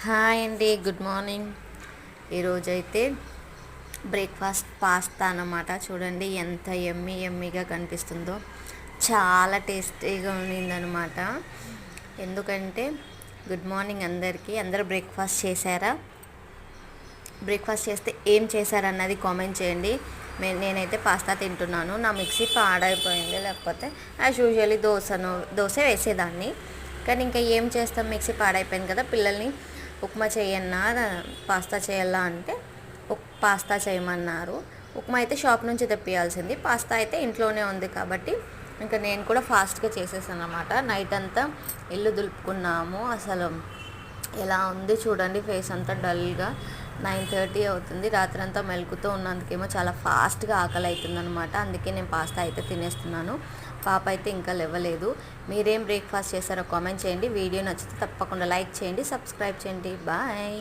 Hi అండి, good morning. ఈరోజైతే breakfast pasta అన్నమాట. చూడండి ఎంత ఎమ్మీగా కనిపిస్తుందో, చాలా టేస్టీగా ఉండిందనమాట. ఎందుకంటే గుడ్ మార్నింగ్ అందరికీ. అందరూ బ్రేక్ఫాస్ట్ చేశారా? బ్రేక్ఫాస్ట్ చేస్తే ఏం చేశారన్నది కామెంట్ చేయండి. నేనైతే పాస్తా తింటున్నాను. నా మిక్సీ పాడైపోయింది, లేకపోతే యాజ్ యూజువల్లీ దోశ వేసేదాన్ని. కానీ ఇంకా ఏం చేస్తాం, మిక్సీ పాడైపోయింది కదా. పిల్లల్ని ఉప్మా చేయన్నా పాస్తా చేయాలా అంటే పాస్తా చేయమన్నారు. ఉప్మా అయితే షాప్ నుంచి తెప్పియాల్సింది, పాస్తా అయితే ఇంట్లోనే ఉంది కాబట్టి ఇంకా నేను కూడా ఫాస్ట్గా చేసేసాను అనమాట. నైట్ అంతా ఇల్లు దులుపుకున్నాము. అసలు ఎలా ఉంది చూడండి, ఫేస్ అంతా డల్గా. 9:30 అవుతుంది. రాత్రి అంతా మెలుకుతూ ఉన్నందుకేమో చాలా ఫాస్ట్గా ఆకలి అవుతుందనమాట. అందుకే నేను పాస్తా అయితే తినేస్తున్నాను. పాప అయితే ఇంకా లేవలేదు. మీరేం బ్రేక్ఫాస్ట్ చేశారో కామెంట్ చేయండి. వీడియో నచ్చితే తప్పకుండా లైక్ చేయండి, సబ్స్క్రైబ్ చేయండి. బాయ్.